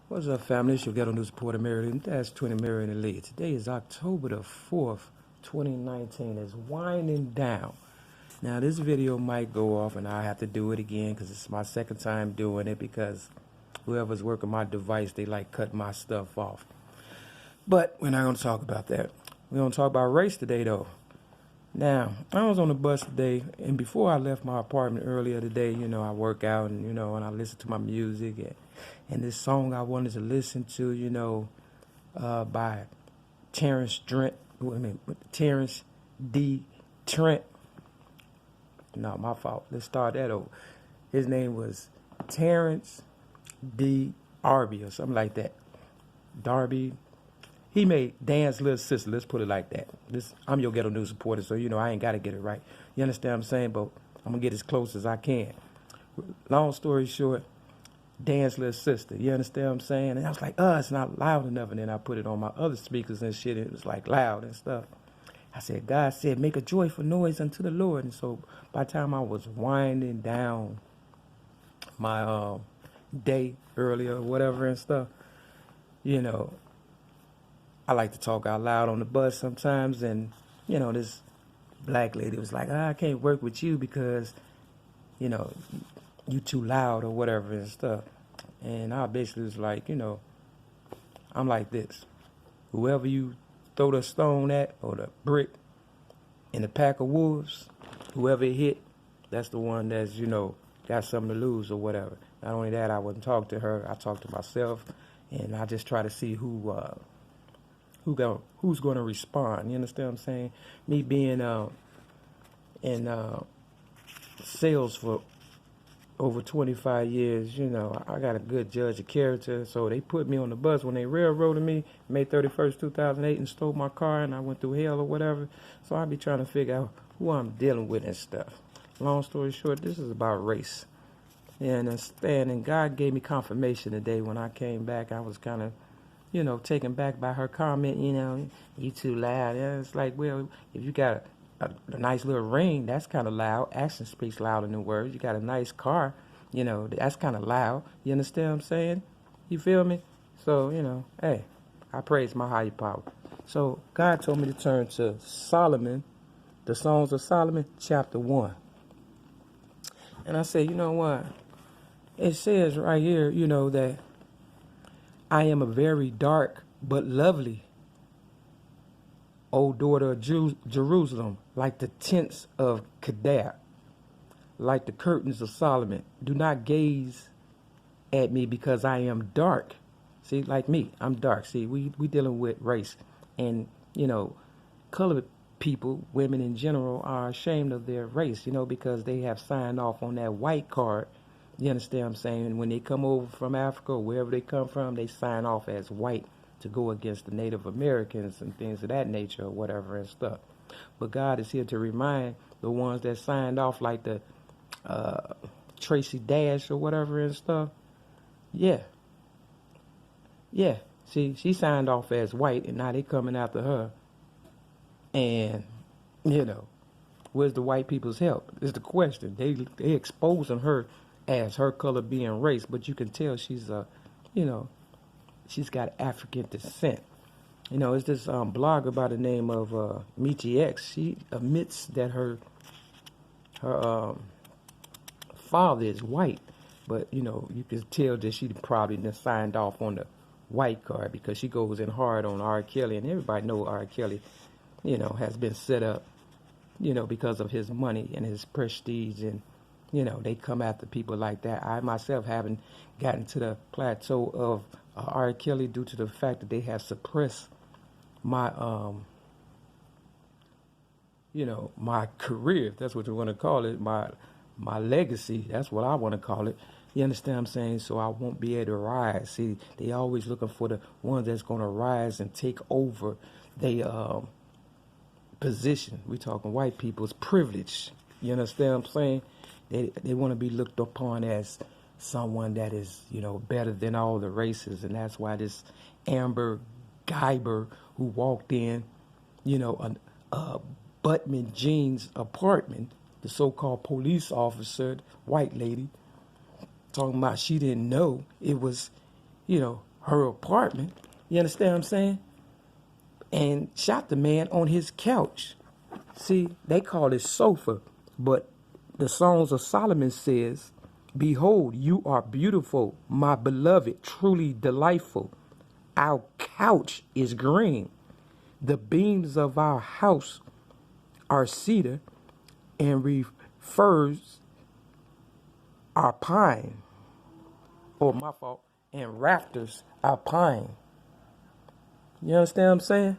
What's up, family? It's your Ghetto News Reporter, Mary-L33. That's 20 Mary-L33. Today is October the 4th, 2019. It's winding down. Now, this video might go off, and I have to do it again because it's my second time doing it because whoever's working my device, they like cut my stuff off. But we're not going to talk about that. We're going to talk about race today, though. Now, I was on the bus today, and before I left my apartment earlier today, I work out and I listen to my music. And this song I wanted to listen to, by Terrence D. Trent. No, my fault. Let's start that over. His name was Terrence D. Arby or something like that. Darby. He made Dan's Little Sister. Let's put it like that. I'm your Ghetto News reporter, so I ain't got to get it right. You understand what I'm saying? But I'm going to get as close as I can. Long story short, Dan's Little Sister. You understand what I'm saying? And I was like, it's not loud enough. And then I put it on my other speakers and shit. And it was like loud and stuff. I said, God said, make a joyful noise unto the Lord. And so by the time I was winding down my day earlier or whatever and stuff, I like to talk out loud on the bus sometimes. And, this black lady was like, I can't work with you because, you too loud or whatever and stuff. And I basically was like, I'm like this. Whoever you throw the stone at or the brick in the pack of wolves, whoever it hit, that's the one that's, got something to lose or whatever. Not only that, I wouldn't talk to her. I talk to myself, and I just try to see who's going to respond. You understand what I'm saying? Me being in sales for over 25 years, I got a good judge of character. So they put me on the bus when they railroaded me May 31st, 2008, and stole my car, and I went through hell or whatever. So I be trying to figure out who I'm dealing with and stuff. Long story short, this is about race. And God gave me confirmation today when I came back. I was kind of, taken back by her comment, you too loud. Yeah, it's like, well, if you got a nice little ring, that's kind of loud. Action speaks louder than words. You got a nice car, that's kind of loud. You understand what I'm saying? You feel me? So, hey, I praise my higher power. So God told me to turn to Solomon, the Songs of Solomon, chapter 1. And I said, you know what? It says right here, that I am a very dark but lovely, O daughter of Jerusalem, like the tents of Kedar, like the curtains of Solomon. Do not gaze at me because I am dark. See, like me, I'm dark. See, we dealing with race. And, colored people, women in general, are ashamed of their race, because they have signed off on that white card. You understand what I'm saying? And when they come over from Africa or wherever they come from, they sign off as white to go against the Native Americans and things of that nature or whatever and stuff. But God is here to remind the ones that signed off, like the Tracy Dash or whatever and stuff. Yeah. See, she signed off as white, and now they coming after her. And, where's the white people's help? Is the question. They exposing her as her color being race, but you can tell she's she's got African descent. It's this blogger by the name of Michi X. She admits that her father is white, but you can tell that she probably just signed off on the white card because she goes in hard on R. Kelly, and everybody know R. Kelly, has been set up, because of his money and his prestige, and they come after people like that. I myself haven't gotten to the plateau of R. Kelly due to the fact that they have suppressed my, my career, if that's what you want to call it, my legacy. That's what I want to call it. You understand what I'm saying? So I won't be able to rise. See, they always looking for the ones that's going to rise and take over their position. We talking white people's privilege. You understand what I'm saying? They want to be looked upon as someone that is, better than all the races. And that's why this Amber Guyber, who walked in, a Buttman Jean's apartment, the so-called police officer, white lady, talking about she didn't know it was, her apartment. You understand what I'm saying? And shot the man on his couch. See, they call it sofa, but the Songs of Solomon says, "Behold, you are beautiful, my beloved, truly delightful. Our couch is green. The beams of our house are cedar, and refers are pine." Or my fault, and rafters are pine. You understand what I'm saying?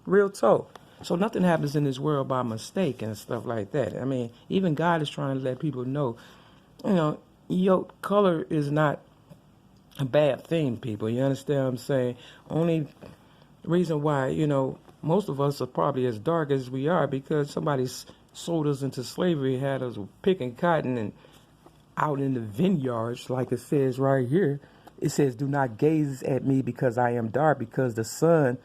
Real talk. So nothing happens in this world by mistake and stuff like that. I mean, even God is trying to let people know, your color is not a bad thing, people. You understand what I'm saying? Only reason why, most of us are probably as dark as we are because somebody sold us into slavery, had us picking cotton and out in the vineyards, like it says right here. It says, "Do not gaze at me because I am dark, because the sun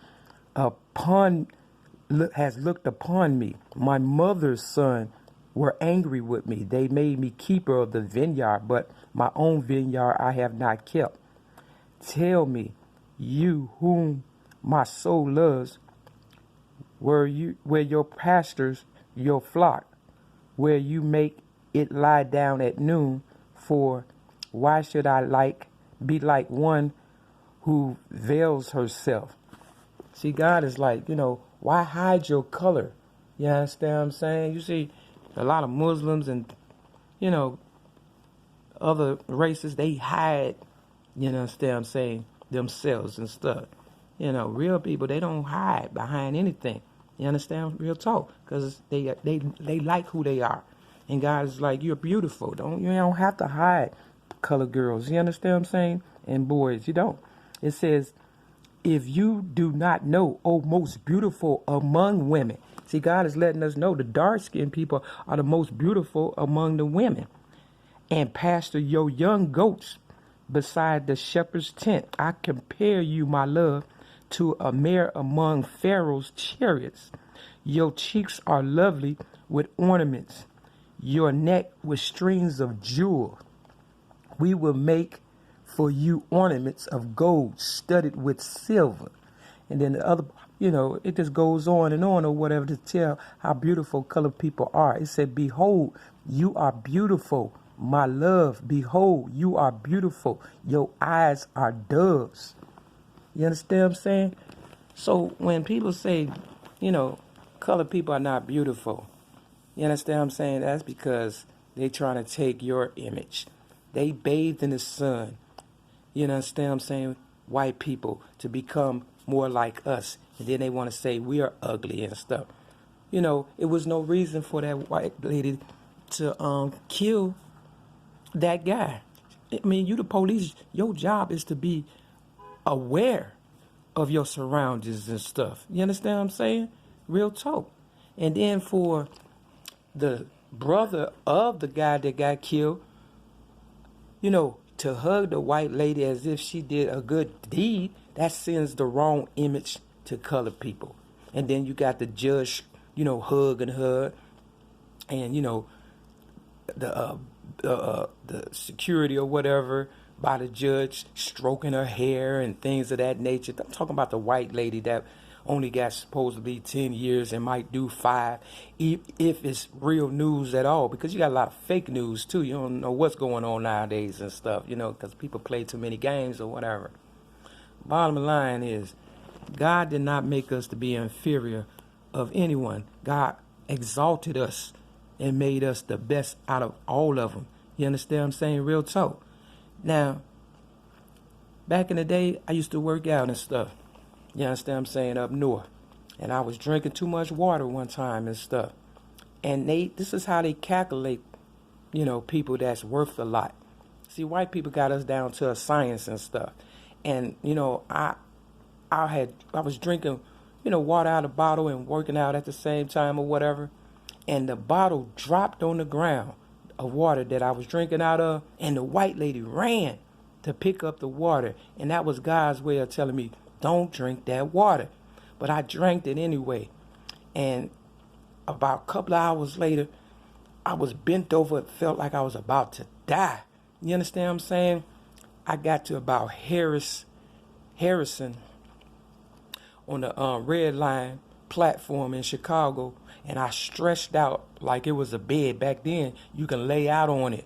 has looked upon me. My mother's son were angry with me. They made me keeper of the vineyard, but my own vineyard I have not kept. Tell me, you whom my soul loves, where your pastors your flock, where you make it lie down at noon, for why should I be like one who veils herself?" See, God is like, why hide your color? You understand what I'm saying? You see, a lot of Muslims and, other races, they hide, you understand what I'm saying, themselves and stuff. Real people, they don't hide behind anything. You understand? Real talk. Because they like who they are. And God is like, you're beautiful. You don't have to hide colored girls. You understand what I'm saying? And boys, you don't. It says, "If you do not know, O most beautiful among women." See, God is letting us know the dark-skinned people are the most beautiful among the women. "And pasture your young goats beside the shepherd's tent. I compare you, my love, to a mare among Pharaoh's chariots. Your cheeks are lovely with ornaments, your neck with strings of jewel. We will make for you ornaments of gold studded with silver." And then the other, it just goes on and on or whatever to tell how beautiful colored people are. It said, "Behold, you are beautiful, my love. Behold, you are beautiful. Your eyes are doves." You understand what I'm saying? So when people say, colored people are not beautiful, you understand what I'm saying? That's because they trying to take your image. They bathed in the sun. You understand what I'm saying? White people to become more like us. And then they want to say we are ugly and stuff. It was no reason for that white lady to kill that guy. I mean, you the police, your job is to be aware of your surroundings and stuff. You understand what I'm saying? Real talk. And then for the brother of the guy that got killed, to hug the white lady as if she did a good deed, that sends the wrong image to colored people. And then you got the judge, hugging her, and the security or whatever by the judge stroking her hair and things of that nature. I'm talking about the white lady that only got supposedly 10 years and might do 5 if it's real news at all, because you got a lot of fake news too. You don't know what's going on nowadays and stuff, because people play too many games or whatever. Bottom line is, God did not make us to be inferior of anyone. God exalted us and made us the best out of all of them. You understand what I'm saying? Real talk. Now, back in the day, I used to work out and stuff. You understand what I'm saying? Up north. And I was drinking too much water one time and stuff. And this is how they calculate, people that's worth a lot. See, white people got us down to a science and stuff. And, I was drinking, water out of the bottle and working out at the same time or whatever. And the bottle dropped on the ground of water that I was drinking out of. And the white lady ran to pick up the water. And that was God's way of telling me, don't drink that water. But I drank it anyway. And about a couple of hours later, I was bent over. It felt like I was about to die. You understand what I'm saying? I got to about Harris Harrison on the Red Line platform in Chicago, and I stretched out like it was a bed. Back then, you can lay out on it.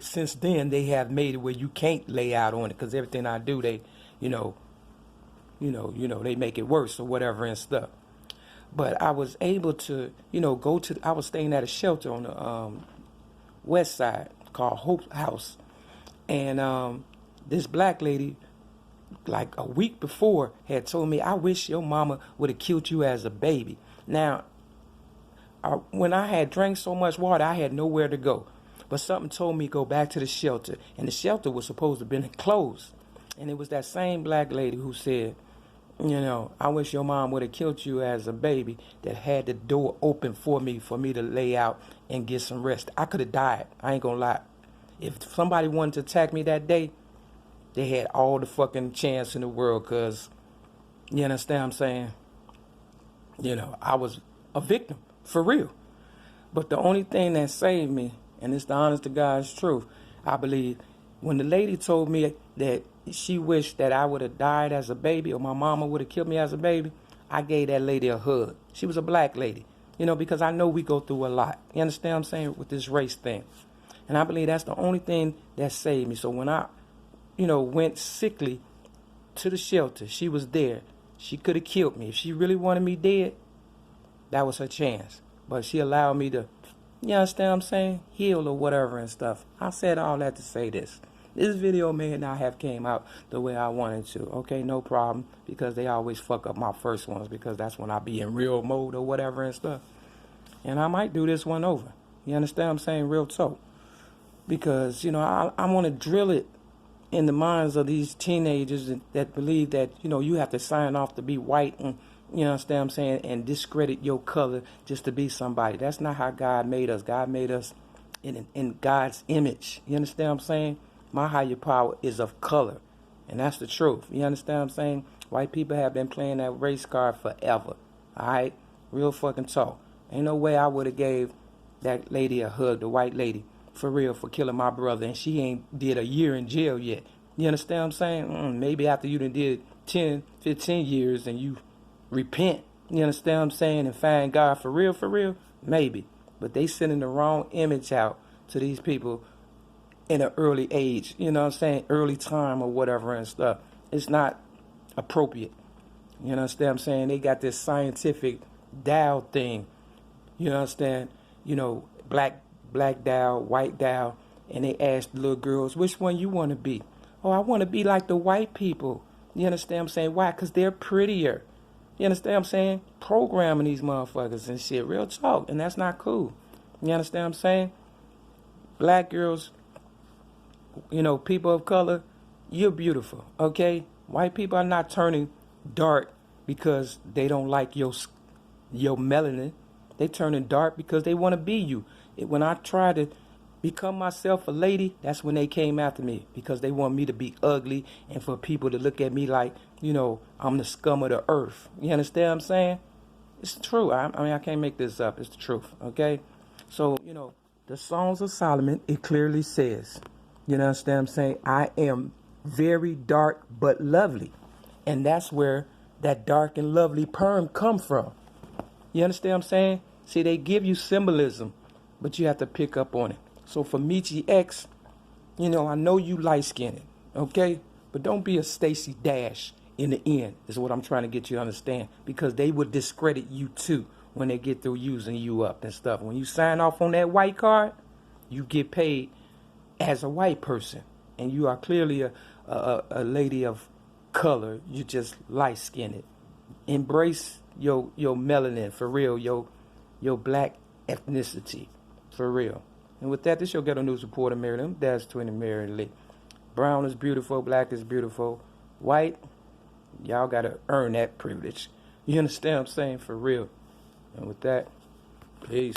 Since then, they have made it where you can't lay out on it, because everything I do, they, they make it worse or whatever and stuff. But I was able to, I was staying at a shelter on the west side called Hope House. And this black lady, like a week before, had told me, I wish your mama would have killed you as a baby. Now, when I had drank so much water, I had nowhere to go. But something told me go back to the shelter. And the shelter was supposed to have been closed. And it was that same black lady who said, I wish your mom would have killed you as a baby, that had the door open for me to lay out and get some rest. I could have died. I ain't gonna lie. If somebody wanted to attack me that day, they had all the fucking chance in the world, because, you understand what I'm saying? I was a victim, for real. But the only thing that saved me, and it's the honest to God's truth, I believe, when the lady told me that she wished that I would have died as a baby, or my mama would have killed me as a baby, I gave that lady a hug. She was a black lady, because I know we go through a lot. You understand what I'm saying, with this race thing? And I believe that's the only thing that saved me. So when I, went sickly to the shelter, she was there. She could have killed me. If she really wanted me dead, that was her chance. But she allowed me to, you understand what I'm saying, heal or whatever and stuff. I said all that to say this. This video may not have came out the way I wanted to. Okay, no problem. Because they always fuck up my first ones, because that's when I be in real mode or whatever and stuff. And I might do this one over. You understand what I'm saying? Real talk. Because, I want to drill it in the minds of these teenagers that believe that, you have to sign off to be white and, you understand what I'm saying, and discredit your color just to be somebody. That's not how God made us. God made us in God's image. You understand what I'm saying? My higher power is of color, and that's the truth. You understand what I'm saying? White people have been playing that race card forever. All right? Real fucking talk. Ain't no way I would have gave that lady a hug, the white lady, for real, for killing my brother, and she ain't did a year in jail yet. You understand what I'm saying? Maybe after you done did 10, 15 years and you repent, you understand what I'm saying, and find God for real, maybe. But they sending the wrong image out to these people in an early age, you know what I'm saying, early time or whatever and stuff. It's not appropriate. You understand what I'm saying? They got this scientific Dow thing, you understand, black Dow, white Dow, and they asked the little girls, which one you want to be? Oh, I want to be like the white people. You understand what I'm saying? Why? Because they're prettier. You understand what I'm saying? Programming these motherfuckers and shit. Real talk. And that's not cool. You understand what I'm saying? Black girls, people of color, you're beautiful, okay? White people are not turning dark because they don't like your melanin. They turning dark because they want to be you. When I try to become myself a lady, that's when they came after me, because they want me to be ugly and for people to look at me like, I'm the scum of the earth. You understand what I'm saying? It's true. I can't make this up. It's the truth, okay? So, the Songs of Solomon, it clearly says, you understand what I'm saying, I am very dark but lovely. And that's where that dark and lovely perm come from. You understand what I'm saying? See, they give you symbolism, but you have to pick up on it. So for Michi X, I know you light-skinned, okay? But don't be a Stacey Dash in the end, is what I'm trying to get you to understand. Because they would discredit you too when they get through using you up and stuff. When you sign off on that white card, you get paid as a white person. And you are clearly a lady of color. You just light-skinned. Embrace your melanin, for real, your black ethnicity, for real. And with that, this your Ghetto News Reporter, Mary-L33. That's 20 Mary-Lee. Brown is beautiful, black is beautiful. White, y'all got to earn that privilege. You understand what I'm saying? For real. And with that, peace.